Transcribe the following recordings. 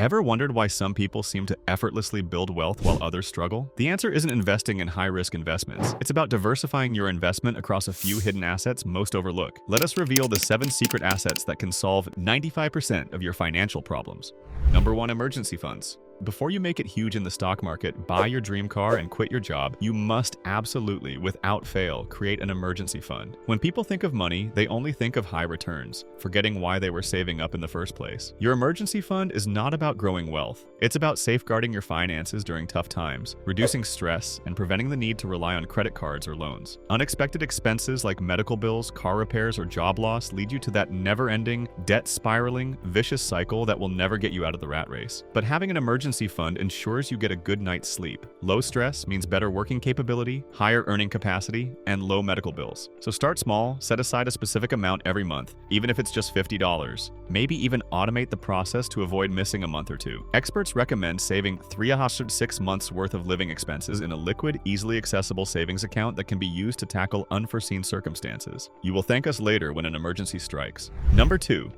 Ever wondered why some people seem to effortlessly build wealth while others struggle? The answer isn't investing in high-risk investments. It's about diversifying your investment across a few hidden assets most overlook. Let us reveal the 7 secret assets that can solve 95% of your financial problems. Number 1. Emergency funds. Before you make it huge in the stock market, buy your dream car, and quit your job, you must absolutely, without fail, create an emergency fund. When people think of money, they only think of high returns, forgetting why they were saving up in the first place. Your emergency fund is not about growing wealth. It's about safeguarding your finances during tough times, reducing stress, and preventing the need to rely on credit cards or loans. Unexpected expenses like medical bills, car repairs, or job loss lead you to that never-ending, debt-spiraling, vicious cycle that will never get you out of the rat race. But having an emergency fund ensures you get a good night's sleep. Low stress means better working capability, higher earning capacity, and low medical bills. So start small, set aside a specific amount every month, even if it's just $50. Maybe even automate the process to avoid missing a month or two. Experts recommend saving 3 to 6 months worth of living expenses in a liquid, easily accessible savings account that can be used to tackle unforeseen circumstances. You will thank us later when an emergency strikes. Number 2.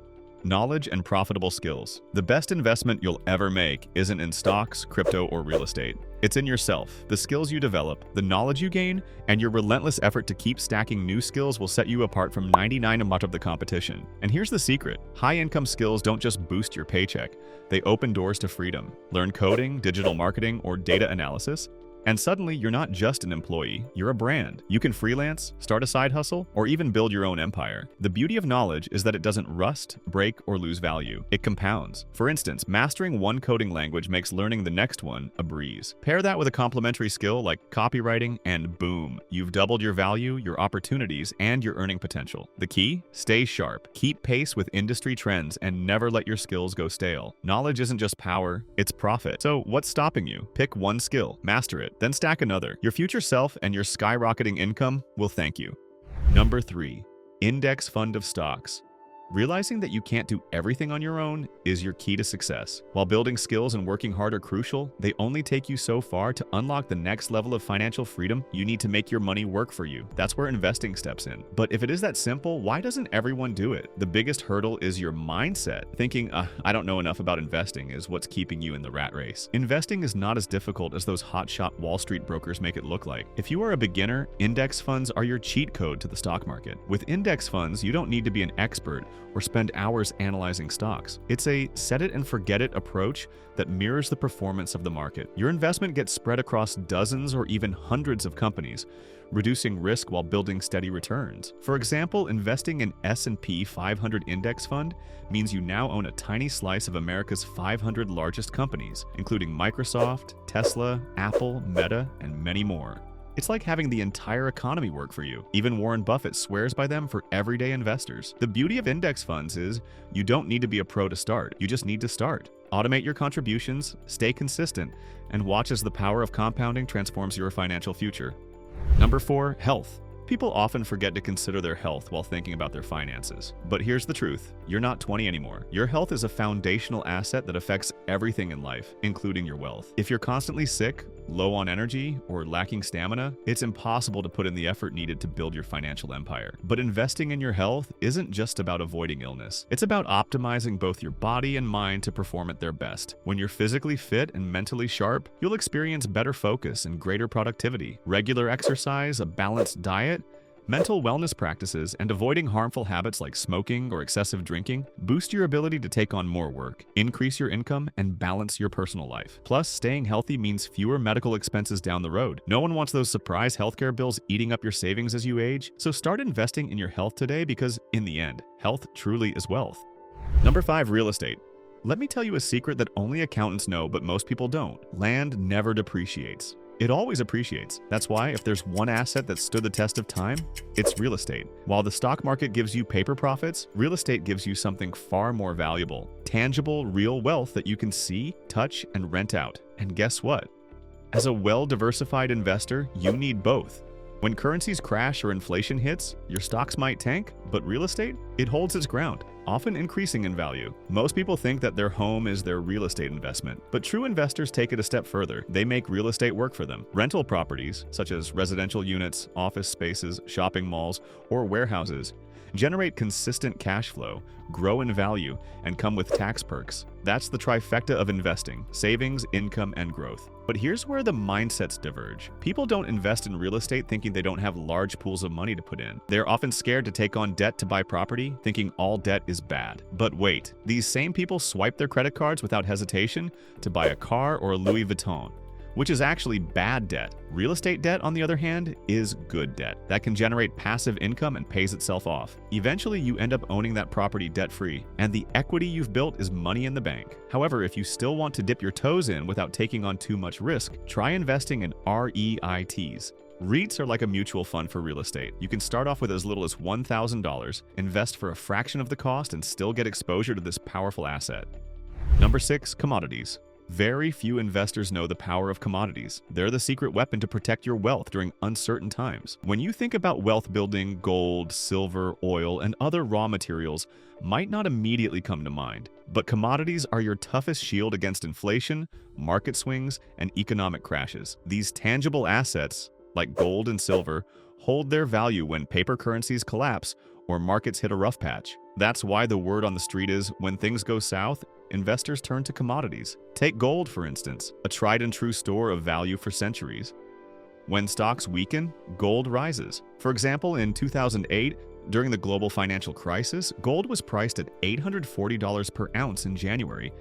Knowledge and profitable skills. The best investment you'll ever make isn't in stocks, crypto, or real estate. It's in yourself. The skills you develop, the knowledge you gain, and your relentless effort to keep stacking new skills will set you apart from 99% of the competition. And here's the secret. High-income skills don't just boost your paycheck. They open doors to freedom. Learn coding, digital marketing, or data analysis, and suddenly, you're not just an employee, you're a brand. You can freelance, start a side hustle, or even build your own empire. The beauty of knowledge is that it doesn't rust, break, or lose value. It compounds. For instance, mastering one coding language makes learning the next one a breeze. Pair that with a complementary skill like copywriting, and boom, you've doubled your value, your opportunities, and your earning potential. The key? Stay sharp. Keep pace with industry trends and never let your skills go stale. Knowledge isn't just power, it's profit. So what's stopping you? Pick one skill, master it, then stack another. Your future self and your skyrocketing income will thank you. Number 3. Index fund of stocks. Realizing that you can't do everything on your own is your key to success. While building skills and working hard are crucial, they only take you so far. To unlock the next level of financial freedom, you need to make your money work for you. That's where investing steps in. But if it is that simple, why doesn't everyone do it? The biggest hurdle is your mindset. Thinking, I don't know enough about investing is what's keeping you in the rat race. Investing is not as difficult as those hotshot Wall Street brokers make it look like. If you are a beginner, index funds are your cheat code to the stock market. With index funds, you don't need to be an expert or spend hours analyzing stocks. It's a set it and forget it approach that mirrors the performance of the market. Your investment gets spread across dozens or even hundreds of companies, reducing risk while building steady returns. For example, investing in S&P 500 index fund means you now own a tiny slice of America's 500 largest companies, including Microsoft, Tesla, Apple, Meta, and many more. It's like having the entire economy work for you. Even Warren Buffett swears by them for everyday investors. The beauty of index funds is you don't need to be a pro to start. You just need to start. Automate your contributions, stay consistent, and watch as the power of compounding transforms your financial future. Number 4. Health. People often forget to consider their health while thinking about their finances. But here's the truth. You're not 20 anymore. Your health is a foundational asset that affects everything in life, including your wealth. If you're constantly sick, low on energy, or lacking stamina, it's impossible to put in the effort needed to build your financial empire. But investing in your health isn't just about avoiding illness. It's about optimizing both your body and mind to perform at their best. When you're physically fit and mentally sharp, you'll experience better focus and greater productivity. Regular exercise, a balanced diet, mental wellness practices, and avoiding harmful habits like smoking or excessive drinking boost your ability to take on more work, increase your income, and balance your personal life. Plus, staying healthy means fewer medical expenses down the road. No one wants those surprise healthcare bills eating up your savings as you age, so start investing in your health today because, in the end, health truly is wealth. Number 5. Real estate. Let me tell you a secret that only accountants know but most people don't. Land never depreciates. It always appreciates. That's why if there's one asset that stood the test of time, it's real estate. While the stock market gives you paper profits, real estate gives you something far more valuable. Tangible, real wealth that you can see, touch, and rent out. And guess what? As a well-diversified investor, you need both. When currencies crash or inflation hits, your stocks might tank, but real estate, it holds its ground, often increasing in value. Most people think that their home is their real estate investment, but true investors take it a step further. They make real estate work for them. Rental properties, such as residential units, office spaces, shopping malls, or warehouses, generate consistent cash flow, grow in value, and come with tax perks. That's the trifecta of investing: savings, income, and growth. But here's where the mindsets diverge. People don't invest in real estate thinking they don't have large pools of money to put in. They're often scared to take on debt to buy property, thinking all debt is bad. But wait, these same people swipe their credit cards without hesitation to buy a car or a Louis Vuitton, which is actually bad debt. Real estate debt, on the other hand, is good debt that can generate passive income and pays itself off. Eventually, you end up owning that property debt-free, and the equity you've built is money in the bank. However, if you still want to dip your toes in without taking on too much risk, try investing in REITs. REITs are like a mutual fund for real estate. You can start off with as little as $1,000, invest for a fraction of the cost, and still get exposure to this powerful asset. Number 6. Commodities. Very few investors know the power of commodities. They're the secret weapon to protect your wealth during uncertain times. When you think about wealth building, gold, silver, oil, and other raw materials might not immediately come to mind. But commodities are your toughest shield against inflation, market swings, and economic crashes. These tangible assets, like gold and silver, hold their value when paper currencies collapse or markets hit a rough patch. That's why the word on the street is, when things go south, investors turn to commodities. Take gold, for instance, a tried and true store of value for centuries. When stocks weaken, gold rises. For example, in 2008, during the global financial crisis, gold was priced at $840 per ounce in January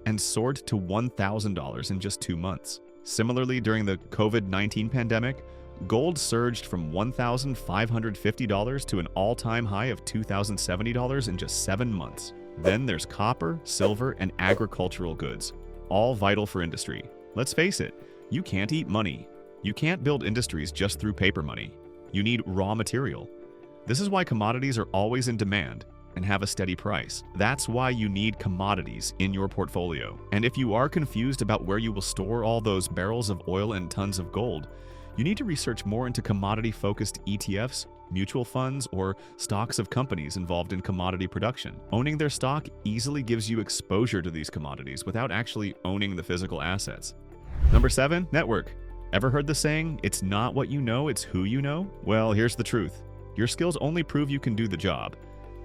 and soared to $1,000 in just 2 months. Similarly, during the COVID-19 pandemic, gold surged from $1,550 to an all-time high of $2,070 in just 7 months. Then there's copper, silver, and agricultural goods, all vital for industry. Let's face it, you can't eat money. You can't build industries just through paper money. You need raw material. This is why commodities are always in demand and have a steady price. That's why you need commodities in your portfolio. And if you are confused about where you will store all those barrels of oil and tons of gold, you need to research more into commodity-focused ETFs, mutual funds, or stocks of companies involved in commodity production. Owning their stock easily gives you exposure to these commodities without actually owning the physical assets. Number 7. Network. Ever heard the saying, "It's not what you know, it's who you know"? Well, here's the truth. Your skills only prove you can do the job,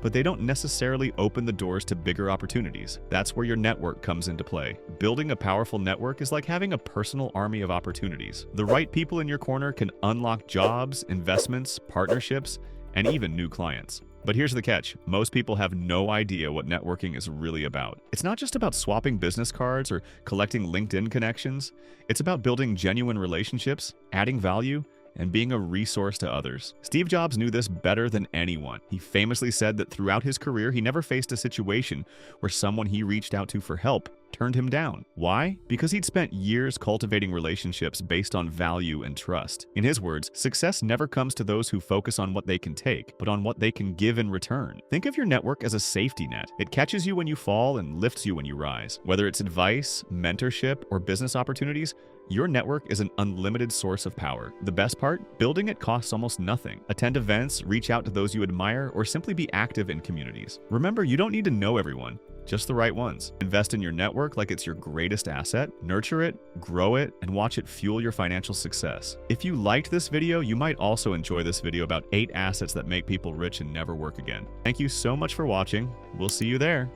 but they don't necessarily open the doors to bigger opportunities. That's where your network comes into play. Building a powerful network is like having a personal army of opportunities. The right people in your corner can unlock jobs, investments, partnerships, and even new clients. But here's the catch. Most people have no idea what networking is really about. It's not just about swapping business cards or collecting LinkedIn connections. It's about building genuine relationships, adding value, and being a resource to others. Steve Jobs knew this better than anyone. He famously said that throughout his career, he never faced a situation where someone he reached out to for help turned him down. Why? Because he'd spent years cultivating relationships based on value and trust. In his words, success never comes to those who focus on what they can take, but on what they can give in return. Think of your network as a safety net. It catches you when you fall and lifts you when you rise. Whether it's advice, mentorship, or business opportunities, your network is an unlimited source of power. The best part? Building it costs almost nothing. Attend events, reach out to those you admire, or simply be active in communities. Remember, you don't need to know everyone, just the right ones. Invest in your network like it's your greatest asset, nurture it, grow it, and watch it fuel your financial success. If you liked this video, you might also enjoy this video about 8 assets that make people rich and never work again. Thank you so much for watching. We'll see you there.